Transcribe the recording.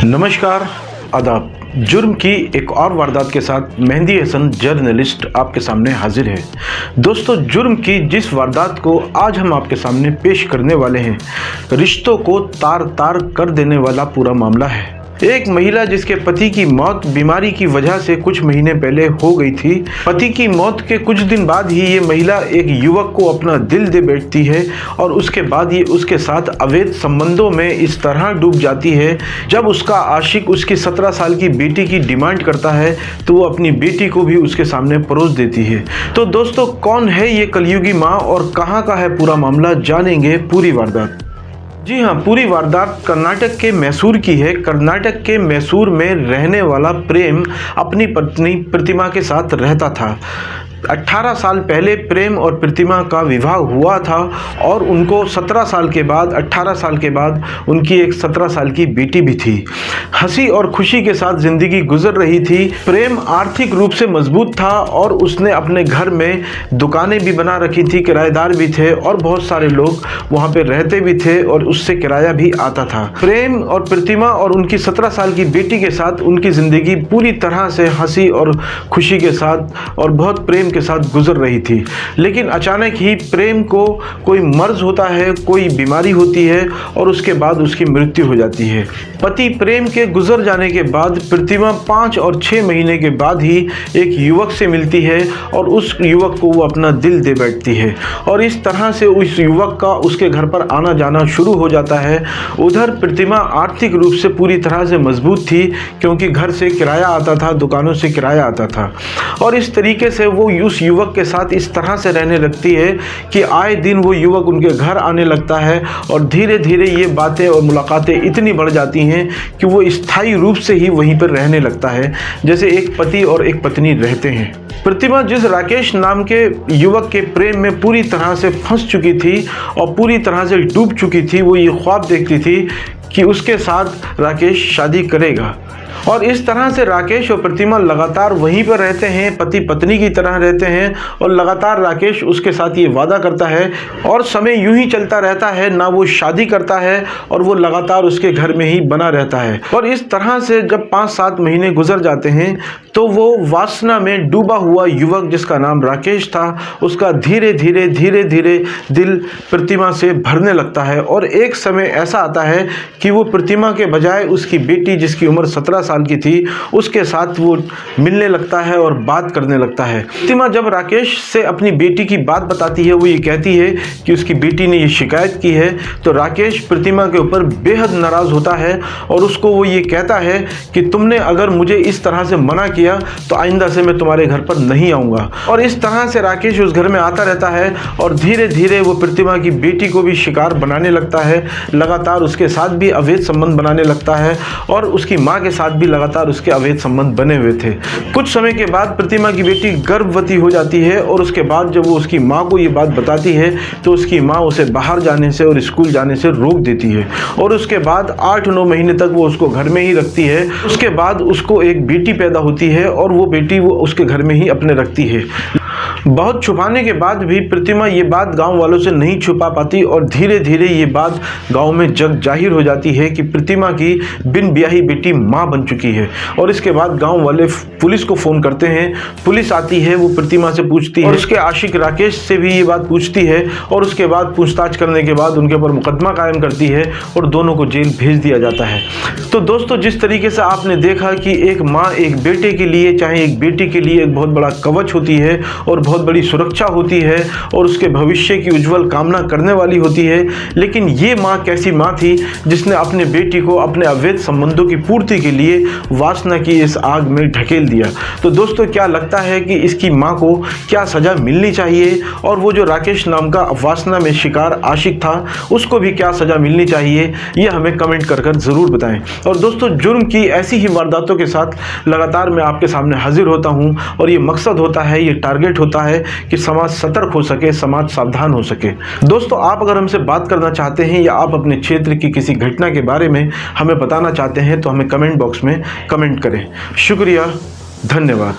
नमस्कार, आदाब। जुर्म की एक और वारदात के साथ मेहंदी हसन जर्नलिस्ट आपके सामने हाजिर है। दोस्तों, जुर्म की जिस वारदात को आज हम आपके सामने पेश करने वाले हैं, रिश्तों को तार तार कर देने वाला पूरा मामला है। एक महिला जिसके पति की मौत बीमारी की वजह से कुछ महीने पहले हो गई थी। पति की मौत के कुछ दिन बाद ही ये महिला एक युवक को अपना दिल दे बैठती है और उसके बाद ये उसके साथ अवैध संबंधों में इस तरह डूब जाती है। जब उसका आशिक उसकी 17 साल की बेटी की डिमांड करता है तो वो अपनी बेटी को भी उसके सामने परोस देती है। तो दोस्तों, कौन है ये कलयुगी माँ और कहाँ का है पूरा मामला, जानेंगे पूरी वारदात। जी हाँ, पूरी वारदात कर्नाटक के मैसूर की है। कर्नाटक के मैसूर में रहने वाला प्रेम अपनी पत्नी प्रतिमा के साथ रहता था। 18 साल पहले प्रेम और प्रतिमा का विवाह हुआ था और उनको 17 साल के बाद 18 साल के बाद उनकी एक 17 साल की बेटी भी थी। हंसी और खुशी के साथ ज़िंदगी गुजर रही थी। प्रेम आर्थिक रूप से मजबूत था और उसने अपने घर में दुकानें भी बना रखी थी, किराएदार भी थे और बहुत सारे लोग वहाँ पे रहते भी थे और उससे किराया भी आता था। प्रेम और प्रतिमा और उनकी 17 साल की बेटी के साथ उनकी ज़िंदगी पूरी तरह से हंसी और खुशी के साथ और बहुत प्रेम के साथ गुजर रही थी। लेकिन अचानक ही प्रेम को कोई मर्ज होता है, कोई बीमारी होती है और उसके बाद उसकी मृत्यु हो जाती है। पति प्रेम के गुजर जाने के बाद प्रतिमा 5 और 6 महीने के बाद ही एक युवक से मिलती है और उस युवक को वो अपना दिल दे बैठती है और इस तरह से उस युवक का उसके घर पर आना जाना शुरू हो जाता है। उधर प्रतिमा आर्थिक रूप से पूरी तरह से मजबूत थी क्योंकि घर से किराया आता था, दुकानों से किराया आता था और इस तरीके से वो उस युवक के साथ इस तरह से रहने लगती है कि आए दिन वो युवक उनके घर आने लगता है और धीरे धीरे ये बातें और मुलाकातें इतनी बढ़ जाती हैं कि वो स्थायी रूप से ही वहीं पर रहने लगता है जैसे एक पति और एक पत्नी रहते हैं। प्रतिमा जिस राकेश नाम के युवक के प्रेम में पूरी तरह से फंस चुकी थी और पूरी तरह से डूब चुकी थी, वो ये ख्वाब देखती थी कि उसके साथ राकेश शादी करेगा और इस तरह से राकेश और प्रतिमा लगातार वहीं पर रहते हैं, पति पत्नी की तरह रहते हैं और लगातार राकेश उसके साथ ये वादा करता है और समय यूं ही चलता रहता है, ना वो शादी करता है और वो लगातार उसके घर में ही बना रहता है। और इस तरह से जब 5-7 महीने गुजर जाते हैं तो वो वासना में डूबा हुआ युवक जिसका नाम राकेश था, उसका धीरे धीरे दिल प्रतिमा से भरने लगता है और एक समय ऐसा आता है कि वो प्रतिमा के बजाय उसकी बेटी जिसकी उम्र 17 साल की थी उसके साथ वो मिलने लगता है और बात करने लगता है। प्रतिमा जब राकेश से अपनी बेटी की बात बताती है, वो ये कहती है कि उसकी बेटी ने ये शिकायत की है, तो राकेश प्रतिमा के ऊपर बेहद नाराज़ होता है और उसको वो ये कहता है कि तुमने अगर मुझे इस तरह से मना किया तो आइंदा से मैं तुम्हारे घर पर नहीं आऊँगा। और इस तरह से राकेश उस घर में आता रहता है और धीरे धीरे वो प्रतिमा की बेटी को भी शिकार बनाने लगता है, लगातार उसके साथ भी अवैध संबंध बनाने लगता है और उसकी माँ के साथ भी लगातार उसके अवैध संबंध बने हुए थे। कुछ समय के बाद प्रतिमा की बेटी गर्भवती हो जाती है और उसके बाद जब वो उसकी माँ को ये बात बताती है तो उसकी माँ उसे बाहर जाने से और स्कूल जाने से रोक देती है और उसके बाद 8-9 महीने तक वो उसको घर में ही रखती है। उसके बाद उसको एक बेटी पैदा होती है और वो बेटी वो उसके घर में ही अपने रखती है। बहुत छुपाने के बाद भी प्रतिमा ये बात गांव वालों से नहीं छुपा पाती और धीरे धीरे ये बात गांव में जग जाहिर हो जाती है कि प्रतिमा की बिन ब्याही बेटी मां बन चुकी है। और इसके बाद गांव वाले पुलिस को फ़ोन करते हैं, पुलिस आती है, वो प्रतिमा से पूछती है और उसके आशिक राकेश से भी ये बात पूछती है और उसके बाद पूछताछ करने के बाद उनके ऊपर मुकदमा कायम करती है और दोनों को जेल भेज दिया जाता है। तो दोस्तों, जिस तरीके से आपने देखा कि एक माँ एक बेटे के लिए, चाहे एक बेटी के लिए एक बहुत बड़ा कवच होती है और बहुत बड़ी सुरक्षा होती है और उसके भविष्य की उज्जवल कामना करने वाली होती है, लेकिन ये माँ कैसी माँ थी जिसने अपने बेटी को अपने अवैध संबंधों की पूर्ति के लिए वासना की इस आग में ढकेल दिया। तो दोस्तों, क्या लगता है कि इसकी माँ को क्या सज़ा मिलनी चाहिए और वो जो राकेश नाम का वासना में शिकार आशिक था उसको भी क्या सज़ा मिलनी चाहिए, ये हमें कमेंट कर ज़रूर बताएं। और दोस्तों, जुर्म की ऐसी ही वारदातों के साथ लगातार मैं आपके सामने हाजिर होता हूँ और ये मकसद होता है, ये टारगेट होता है कि समाज सतर्क हो सके, समाज सावधान हो सके। दोस्तों, आप अगर हमसे बात करना चाहते हैं या आप अपने क्षेत्र की किसी घटना के बारे में हमें बताना चाहते हैं तो हमें कमेंट बॉक्स में कमेंट करें। शुक्रिया, धन्यवाद।